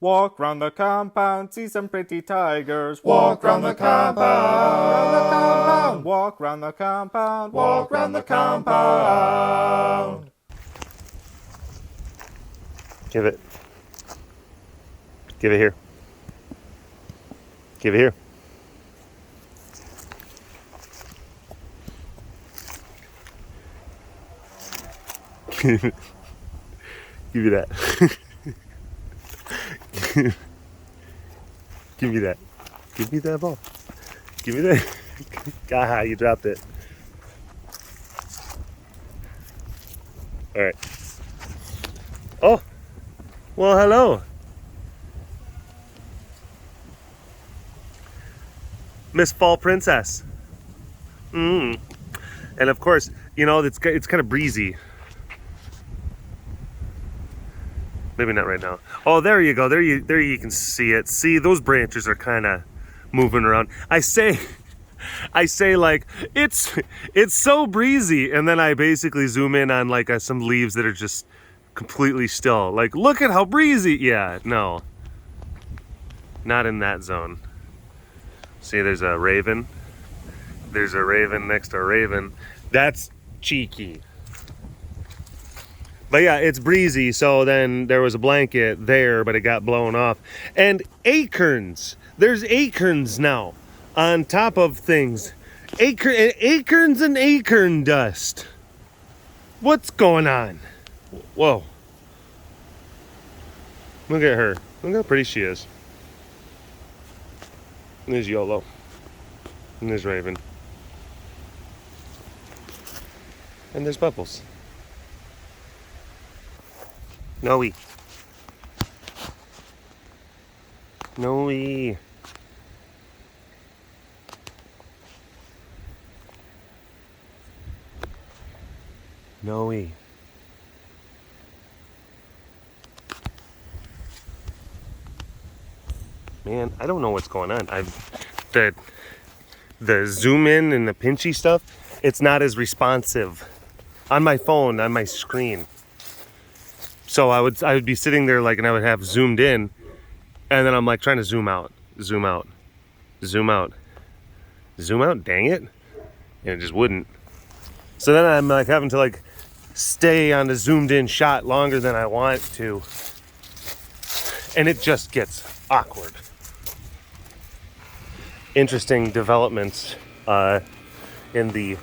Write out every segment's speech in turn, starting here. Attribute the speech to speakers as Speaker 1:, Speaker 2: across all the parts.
Speaker 1: Walk round the compound, see some pretty tigers. Walk round the compound. Walk round the compound. Walk round the compound.
Speaker 2: Give it. Give it here. Give it here. Give me that. Give me that. Give me that ball. Give me that. God, you dropped it. All right. Oh, well, hello. Miss Fall Princess. And of course, you know, it's kind of breezy. Maybe not right now. Oh, there you go. There you can see it. See, those branches are kind of moving around. I say like it's so breezy, and then I basically zoom in on like some leaves that are just completely still. Like, look at how breezy. Yeah, no, not in that zone. See, there's a raven. There's a raven next to a raven. That's cheeky. But yeah, it's breezy, so then there was a blanket there, but it got blown off. And acorns. There's acorns now on top of things. Acorns and acorn dust. What's going on? Whoa. Look at her. Look how pretty she is. And there's YOLO. And there's Raven. And there's Bubbles. Noe. Noe. Noe. Man, I don't know what's going on. The zoom in and the pinchy stuff, it's not as responsive on my phone, on my screen. So I would be sitting there like, and I would have zoomed in, and then I'm like trying to zoom out, zoom out, zoom out, zoom out, dang it. And it just wouldn't. So then I'm like having to like stay on the zoomed in shot longer than I want to. And it just gets awkward. Interesting developments in the,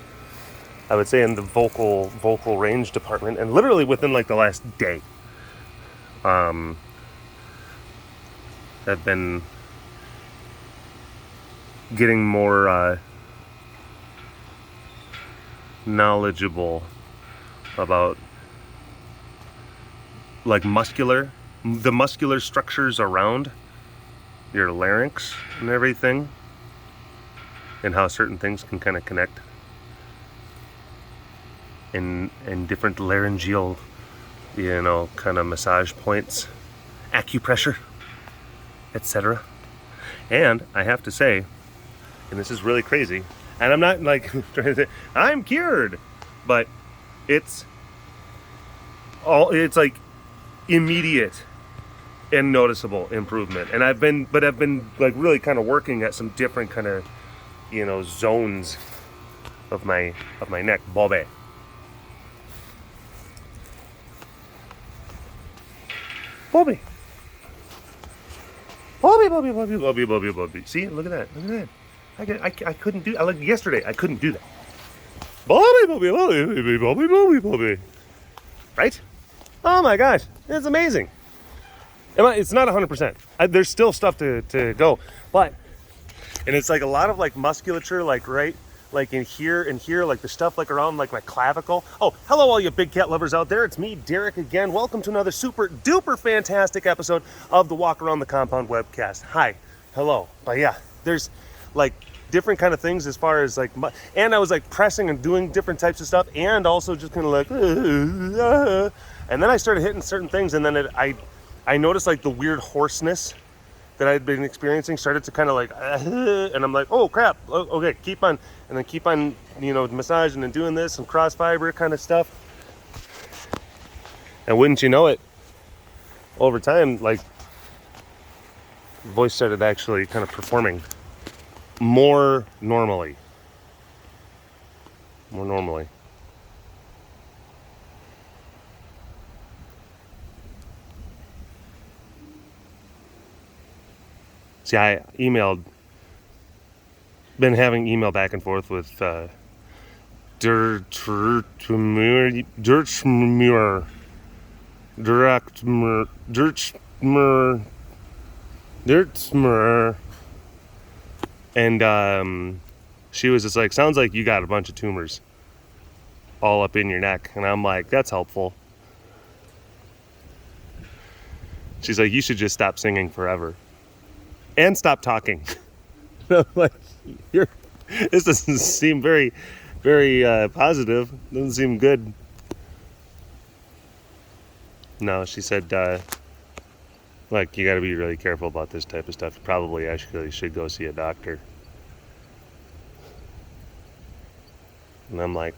Speaker 2: I would say in the vocal range department, and literally within like the last day. I've been getting more knowledgeable about like the muscular structures around your larynx and everything, and how certain things can kind of connect in different laryngeal, you know, kind of massage points, acupressure, etc. And I have to say, and this is really crazy, and I'm not like trying to say I'm cured, but it's like immediate and noticeable improvement. And I've been like really kind of working at some different kind of, you know, zones of my neck. Bobby. Bobby. Bobby, Bobby, Bobby, Bobby, Bobby, Bobby. See, look at that. Look at that. I couldn't do, like yesterday, I couldn't do that. Bobby, Bobby, Bobby, Bobby, Bobby, Bobby, Bobby. Right? Oh my gosh, it's amazing. It's not 100%. There's still stuff to go, but, and it's like a lot of like musculature, like right, like in here and here, like the stuff like around like my clavicle. Oh, hello all you big cat lovers out there. It's me, Derek, again. Welcome to another super duper fantastic episode of the Walk Around the Compound webcast. Hi, hello. But yeah, there's like different kind of things as far as like, and I was like pressing and doing different types of stuff, and also just kind of like, and then I started hitting certain things, and then I noticed like the weird hoarseness that I'd been experiencing started to kind of like, and I'm like, oh crap, okay, keep on, and then keep on, you know, massaging and doing this and cross fiber kind of stuff. And wouldn't you know it, over time, like voice started actually kind of performing more normally. See, I been having email back and forth with Dirtmur, and she was just like, sounds like you got a bunch of tumors all up in your neck. And I'm like, that's helpful. She's like, you should just stop singing forever and stop talking. I'm like, this doesn't seem very, very positive. Doesn't seem good. No, she said, like, you got to be really careful about this type of stuff. Probably actually should go see a doctor. And I'm like,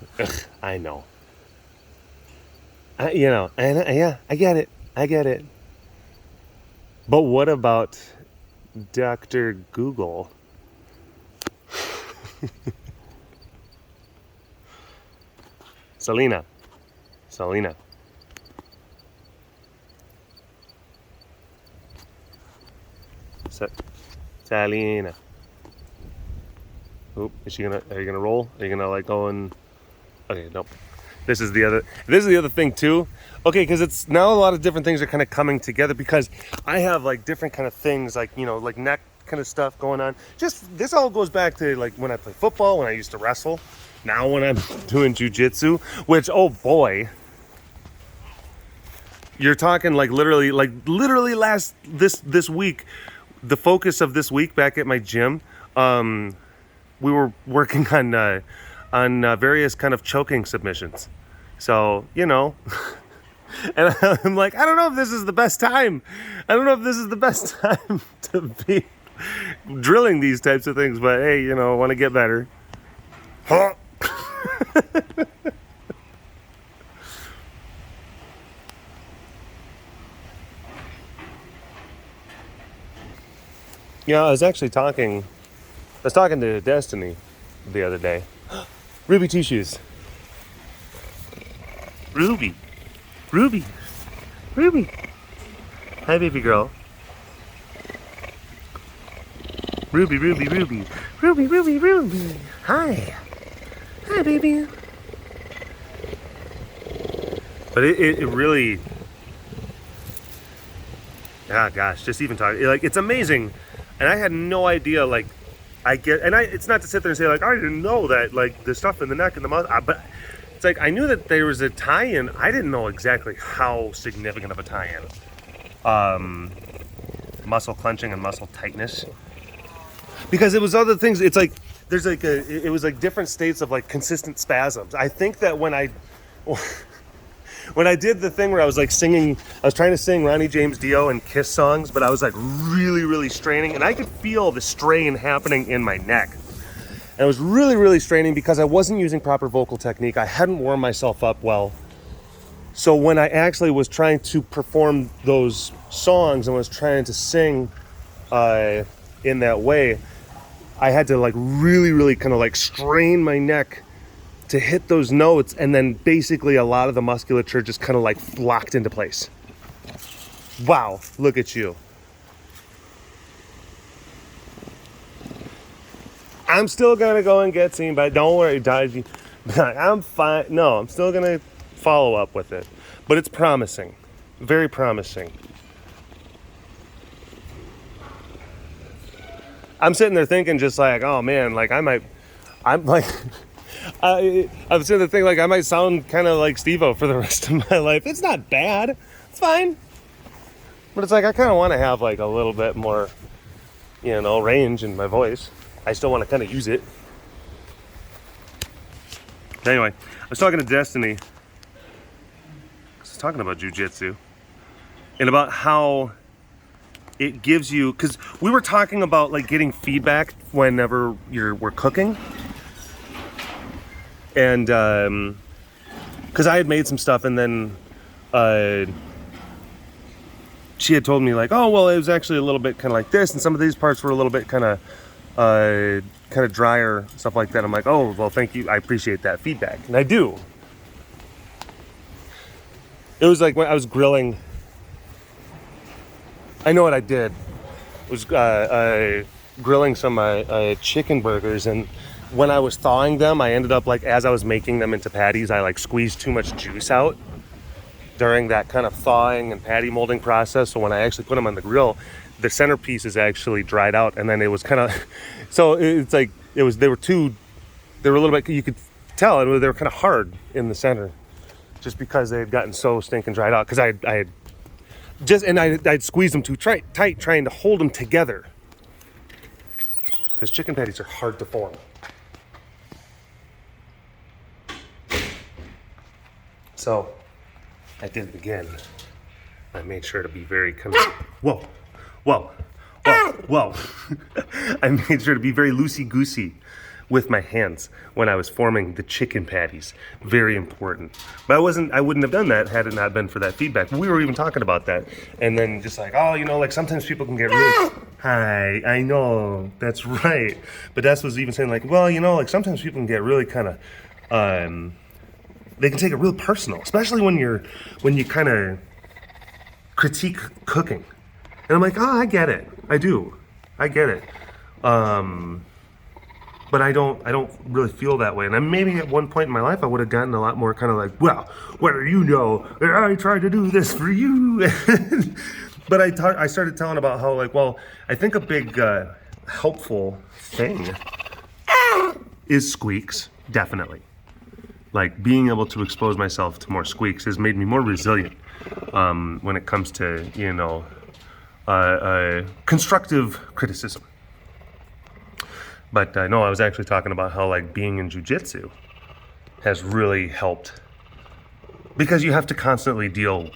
Speaker 2: I know. I get it. But what about Dr. Google? Selena. Salina. Oop, are you gonna roll? Are you gonna like go and okay, nope. This is the other thing too. Okay, because it's now a lot of different things are kind of coming together because I have like different kind of things like, you know, like neck kind of stuff going on. Just this all goes back to like when I play football, when I used to wrestle, now when I'm doing jujitsu, which oh boy, you're talking like literally last this week, the focus of this week back at my gym, we were working on various kind of choking submissions. So, you know, and I'm like, I don't know if this is the best time. I don't know if this is the best time to be drilling these types of things, but hey, you know, I want to get better. Yeah, I was talking to Destiny the other day. Ruby tissues. Ruby. Hi, baby girl. Ruby. Hi, baby. But it really, gosh, just even talking, like, it's amazing. And I had no idea, like, it's not to sit there and say, like, I didn't know that, like, the stuff in the neck and the mouth, but it's like, I knew that there was a tie-in. I didn't know exactly how significant of a tie-in. Muscle clenching and muscle tightness. Because it was other things, it's like, there's like it was like different states of like consistent spasms. I think that when I did the thing where I was like singing, I was trying to sing Ronnie James Dio and Kiss songs, but I was like really straining, and I could feel the strain happening in my neck. And I was really straining because I wasn't using proper vocal technique. I hadn't warmed myself up well. So when I actually was trying to perform those songs and was trying to sing in that way, I had to like really kind of like strain my neck to hit those notes, and then basically a lot of the musculature just kind of like locked into place. Wow, look at you. I'm still gonna go and get seen, but don't worry, Dodgy. I'm fine. No, I'm still gonna follow up with it, but it's promising, very promising. I'm sitting there thinking just like, oh man, like I'm sitting there thinking like I might sound kind of like Steve-O for the rest of my life. It's not bad, it's fine, but it's like I kind of want to have like a little bit more, you know, range in my voice. I still want to kind of use it. Anyway, I was talking to Destiny. I was talking about jujitsu and about how it gives you, because we were talking about like getting feedback whenever we're cooking, and because I had made some stuff and then she had told me like, oh, well, it was actually a little bit kind of like this, and some of these parts were a little bit kind of drier, stuff like that. I'm like, oh, well, thank you. I appreciate that feedback. And I do. It was like when I was grilling. I know what I did. I was grilling some chicken burgers, and when I was thawing them, I ended up like, as I was making them into patties, I like squeezed too much juice out during that kind of thawing and patty molding process. So when I actually put them on the grill, the centerpiece is actually dried out, and then it was kind of, so it's like, they were a little bit, you could tell, they were kind of hard in the center, just because they had gotten so stinking dried out. Because I'd squeezed them too tight, trying to hold them together. Because chicken patties are hard to form. So I did it again. I made sure to be very whoa. I made sure to be very loosey-goosey with my hands when I was forming the chicken patties. Very important. But I wouldn't have done that had it not been for that feedback. We were even talking about that. And then just like, oh, like sometimes people can get really, hi, I know, that's right. But Des was even saying like, well, like sometimes people can get really kind of, they can take it real personal, especially when you kind of critique cooking. And I'm like, oh, I get it. I do. I get it. But I don't really feel that way. And then maybe at one point in my life, I would have gotten a lot more kind of like, well, what do you know? I tried to do this for you. But I started telling about how like, well, I think a big helpful thing is squeaks, definitely. Like being able to expose myself to more squeaks has made me more resilient when it comes to, constructive criticism. But I know I was actually talking about how like being in jiu-jitsu has really helped, because you have to constantly deal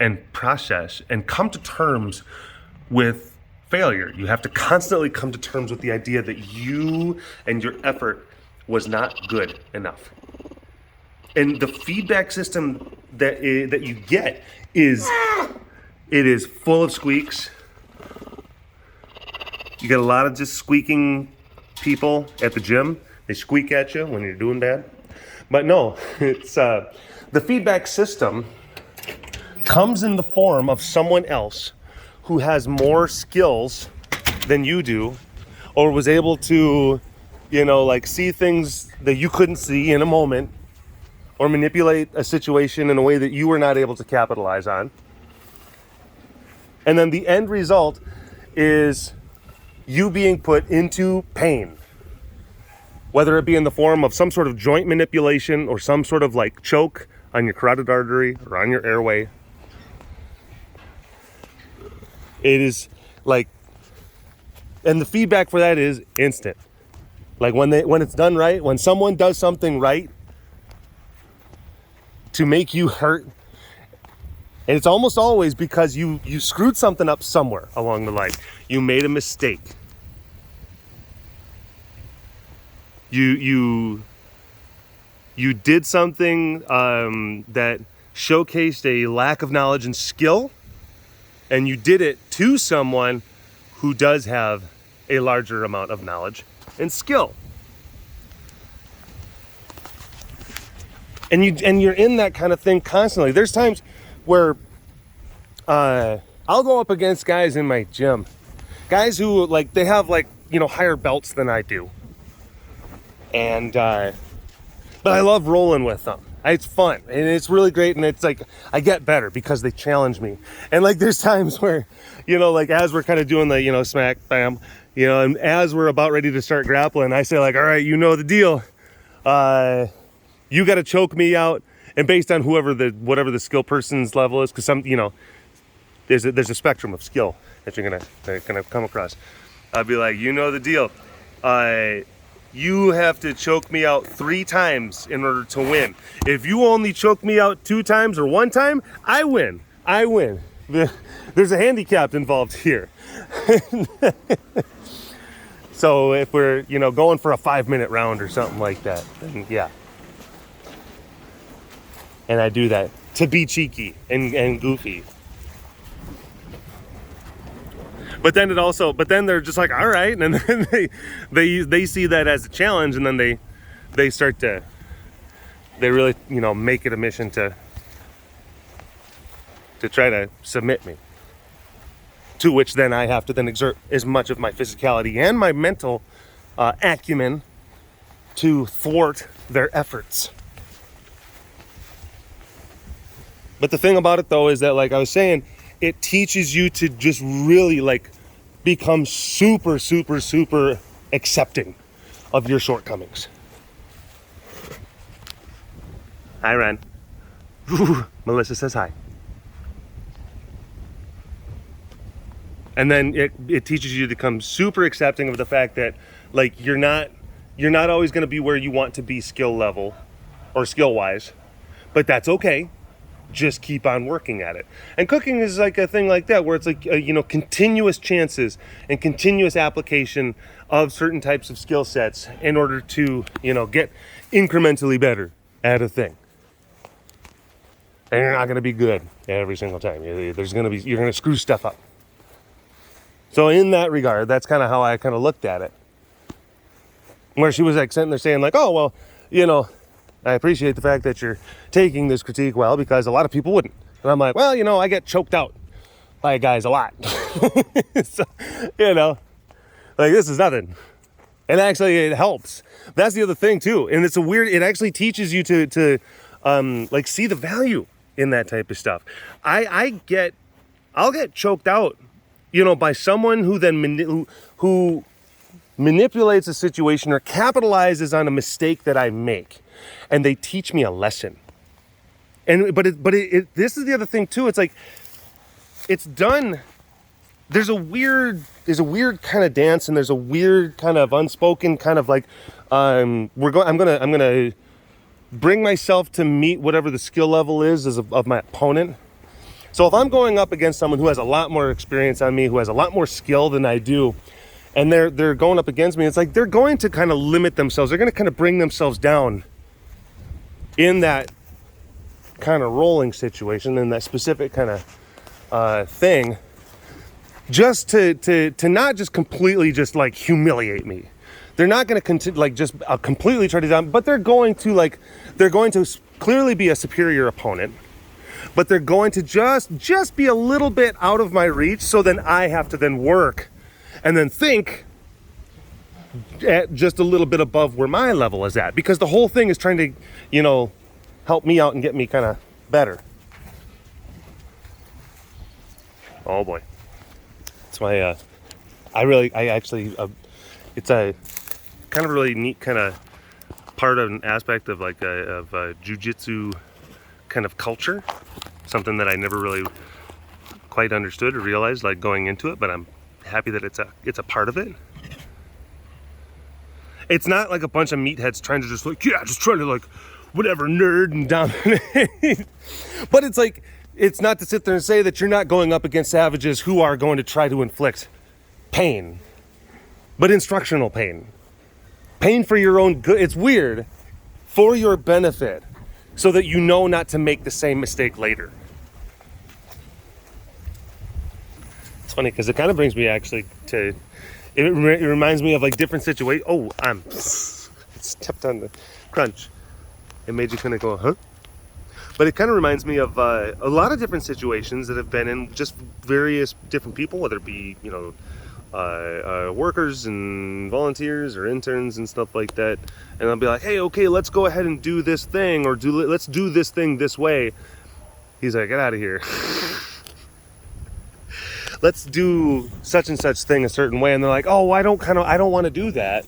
Speaker 2: and process and come to terms with failure. You have to constantly come to terms with the idea that you and your effort was not good enough. And the feedback system that you get is full of squeaks. You get a lot of just squeaking people at the gym. They squeak at you when you're doing bad. But no, it's the feedback system comes in the form of someone else who has more skills than you do, or was able to, like see things that you couldn't see in a moment, or manipulate a situation in a way that you were not able to capitalize on. And then the end result is you being put into pain, whether it be in the form of some sort of joint manipulation or some sort of like choke on your carotid artery or on your airway. It is like, and the feedback for that is instant. Like when it's done right, when someone does something right to make you hurt, and it's almost always because you screwed something up somewhere along the line. You made a mistake. You did something that showcased a lack of knowledge and skill, and you did it to someone who does have a larger amount of knowledge and skill. And you're in that kind of thing constantly. There's times where I'll go up against guys in my gym, guys who like they have like higher belts than I do, and but I love rolling with them. It's fun and it's really great, and it's like I get better because they challenge me. And like there's times where like as we're kind of doing the smack bam, and as we're about ready to start grappling, I say like, all right, the deal. You got to choke me out, and based on whatever the skill person's level is, because some there's a spectrum of skill that you're gonna come across. I'll be like, the deal. You have to choke me out 3 times in order to win. If you only choke me out 2 times or 1 time, I win. There's a handicap involved here. So if we're going for a 5-minute round or something like that, then yeah. And I do that to be cheeky and goofy. But then they're just like, all right, and then they see that as a challenge, and then they start to, they really, make it a mission to try to submit me. To which then I have to then exert as much of my physicality and my mental acumen to thwart their efforts. But the thing about it though is that, like I was saying, it teaches you to just really like become super, super, super accepting of your shortcomings. Hi, Ren. Melissa says hi. And then it teaches you to become super accepting of the fact that, like, you're not always going to be where you want to be skill level or skill wise, but that's okay. Just keep on working at it. And cooking is like a thing like that, where it's like, continuous chances and continuous application of certain types of skill sets in order to, get incrementally better at a thing. And you're not going to be good every single time. You're going to screw stuff up. So in that regard, that's kind of how I kind of looked at it. Where she was like sitting there saying like, oh, well, I appreciate the fact that you're taking this critique well, because a lot of people wouldn't. And I'm like, well, I get choked out by guys a lot. So, like, this is nothing. And actually it helps. That's the other thing too. And it actually teaches you to like see the value in that type of stuff. I'll get choked out, by someone who then who manipulates a situation or capitalizes on a mistake that I make, and they teach me a lesson. But this is the other thing too. It's like, it's done. There's a weird kind of dance, and there's a weird kind of unspoken kind of like, I'm gonna bring myself to meet whatever the skill level is of my opponent. So if I'm going up against someone who has a lot more experience on me, who has a lot more skill than I do, and they're going up against me, it's like they're going to kind of limit themselves. They're going to kind of bring themselves down in that kind of rolling situation, in that specific kind of thing, just to not just completely just like humiliate me. They're not going to just completely try to down, but they're going to clearly be a superior opponent. But they're going to just be a little bit out of my reach, so then I have to then work and then think at just a little bit above where my level is at, because the whole thing is trying to, help me out and get me kind of better. Oh boy. It's my, it's a kind of really neat kind of part of an aspect of like of jiu-jitsu kind of culture. Something that I never really quite understood or realized like going into it, but I'm happy that it's a part of it. It's not like a bunch of meatheads trying to just trying to like whatever nerd and dominate. But it's like, it's not to sit there and say that you're not going up against savages who are going to try to inflict pain, but instructional pain for your own good. It's weird, for your benefit, so that you know not to make the same mistake later. It's funny because it kind of brings me actually to, it reminds me of like different situations. Oh, stepped on the crunch. It made you kind of go, huh? But it kind of reminds me of a lot of different situations that have been in just various different people, whether it be, workers and volunteers or interns and stuff like that. And I'll be like, hey, okay, let's go ahead and do this thing, or let's do this thing this way. He's like, get out of here. Let's do such and such thing a certain way. And they're like, oh, I don't want to do that.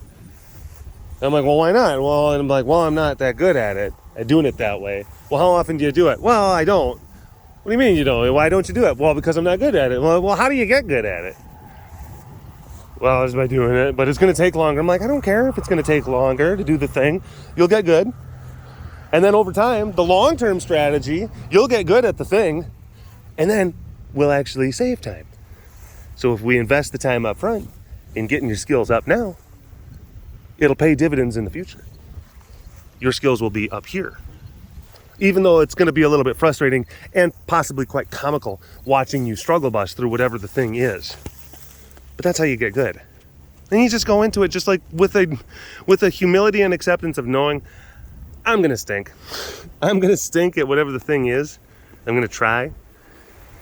Speaker 2: And I'm like, well, why not? Well, and I'm like, well, I'm not that good at it, at doing it that way. Well, how often do you do it? Well, I don't. What do you mean you don't? Why don't you do it? Well, because I'm not good at it. Well, how do you get good at it? Well, it's by doing it, but it's going to take longer. I'm like, I don't care if it's going to take longer to do the thing. You'll get good. And then over time, the long-term strategy, you'll get good at the thing, and then we'll actually save time. So if we invest the time up front in getting your skills up now, it'll pay dividends in the future. Your skills will be up here. Even though it's going to be a little bit frustrating and possibly quite comical watching you struggle bus through whatever the thing is. But that's how you get good. And you just go into it just like with a humility and acceptance of knowing I'm gonna stink. I'm gonna stink at whatever the thing is. I'm gonna try.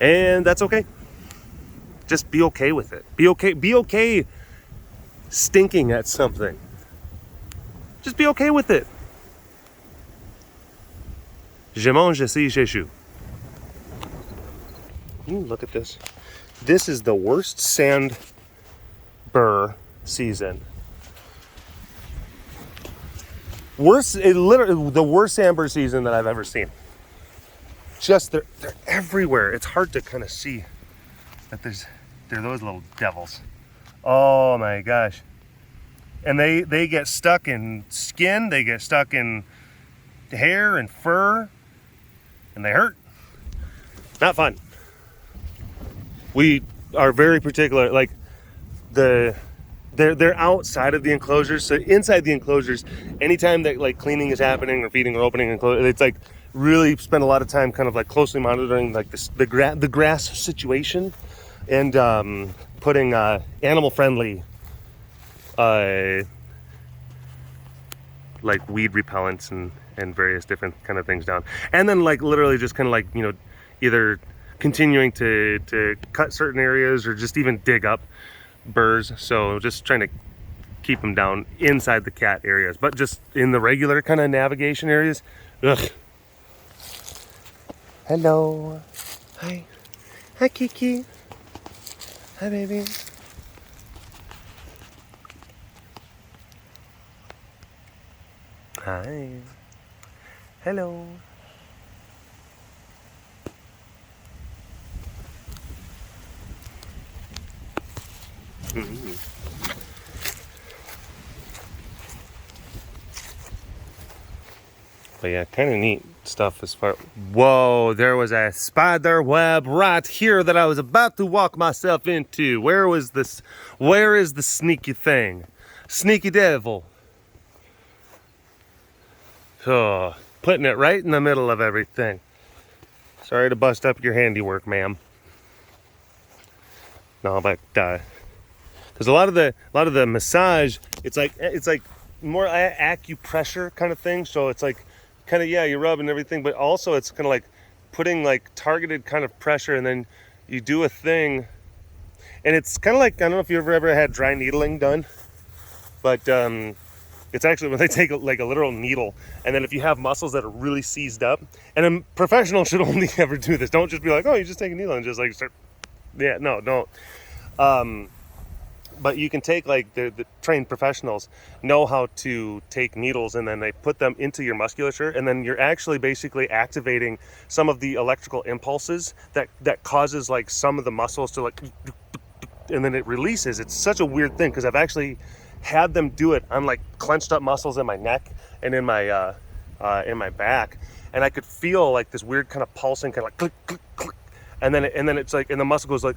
Speaker 2: And that's okay. Just be okay with it. Be okay stinking at something. Just be okay with it. Je mange ici, je suis. Look at this. This is the worst sand burr season. Literally the worst sand burr season that I've ever seen. Just they're everywhere. It's hard to kind of see that they're those little devils. Oh my gosh. And they get stuck in skin, they get stuck in hair and fur, and they hurt. Not fun. We are very particular, like they're outside of the enclosures. So inside the enclosures, anytime that like cleaning is happening or feeding or opening, it's like really spend a lot of time kind of like closely monitoring like the grass situation and putting animal friendly like weed repellents and various different kind of things down, and then like literally just kind of like, you know, either continuing to cut certain areas or just even dig up burrs. So just trying to keep them down inside the cat areas, but just in the regular kind of navigation areas, ugh. Hello. Hi. Hi, Kiki. Hi, baby. Hi. Hello. Mm-hmm. But yeah, kind of neat stuff as far. Whoa, there was a spider web right here that I was about to walk myself into. Where was this? Where is the sneaky thing? Sneaky devil. Oh, putting it right in the middle of everything. Sorry to bust up your handiwork, ma'am. No, but because a lot of the massage, it's like more acupressure kind of thing. So it's like kind of, yeah, you rub and everything, but also it's kind of like putting like targeted kind of pressure, and then you do a thing, and it's kind of like, I don't know if you've ever had dry needling done, but it's actually when they take like a literal needle, and then if you have muscles that are really seized up, and a professional should only ever do this. Don't just be like, oh, you just take a needle and just like start. Yeah, no, don't. But you can take like the trained professionals know how to take needles, and then they put them into your musculature, and then you're actually basically activating some of the electrical impulses that causes like some of the muscles to like, and then it releases. It's such a weird thing because I've actually had them do it on like clenched up muscles in my neck and in my back, and I could feel like this weird kind of pulsing, kind of like click click click, and then it's like, and the muscle goes like,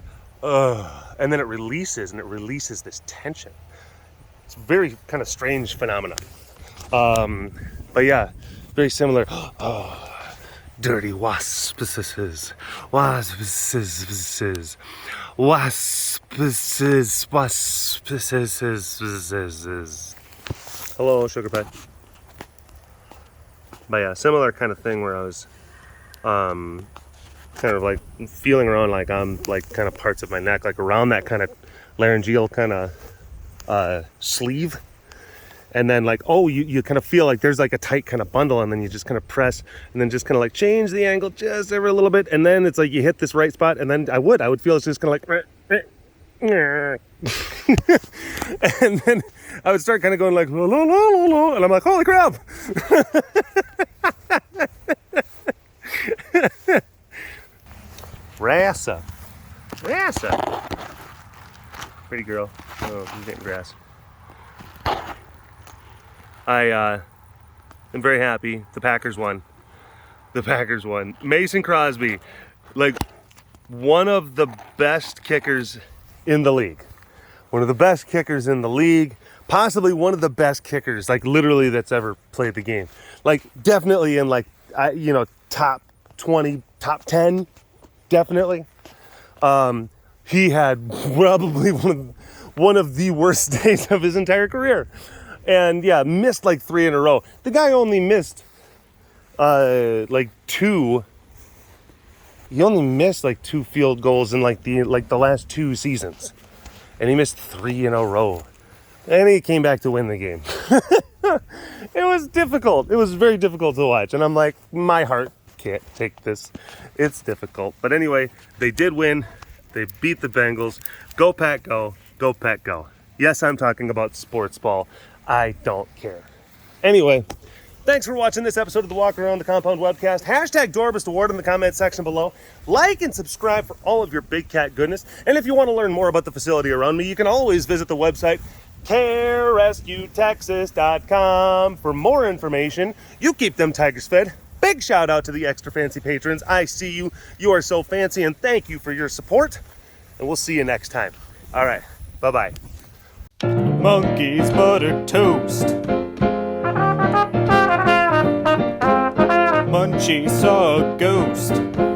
Speaker 2: and then it releases this tension. It's a very kind of strange phenomenon. But yeah, very similar. Oh, dirty wasps. Hello, sugar pie. But yeah, similar kind of thing where I was kind of like feeling around like on like kind of parts of my neck, like around that kind of laryngeal kind of sleeve, and then like, oh, you kind of feel like there's like a tight kind of bundle, and then you just kind of press, and then just kind of like change the angle just ever a little bit, and then it's like you hit this right spot, and then I would feel it's just kind of like and then I would start kind of going like la, la, la, la, la, and I'm like, holy crap. Rass. Pretty girl. Oh, I'm getting grass. I am very happy. The Packers won. Mason Crosby, like one of the best kickers in the league. Possibly one of the best kickers, like literally that's ever played the game. Like definitely in like, top 20, top 10. Definitely. He had probably one one of the worst days of his entire career. And yeah, missed like 3 in a row. The guy only missed like 2. He only missed like 2 field goals in like the last 2 seasons. And he missed 3 in a row. And he came back to win the game. It was difficult. It was very difficult to watch. And I'm like, my heart can't take this. It's difficult. But anyway, they did win. They beat the Bengals. Go Pack Go. Go Pack Go. Yes, I'm talking about sports ball. I don't care. Anyway, thanks for watching this episode of the Walk Around the Compound webcast. Hashtag Dorbist Award in the comment section below. Like and subscribe for all of your big cat goodness. And if you want to learn more about the facility around me, you can always visit the website carerescuetexas.com for more information. You keep them tigers fed. Big shout out to the extra fancy patrons. I see you. You are so fancy, and thank you for your support. And we'll see you next time. All right. Bye-bye.
Speaker 1: Monkey's buttered toast. Munchie saw a ghost.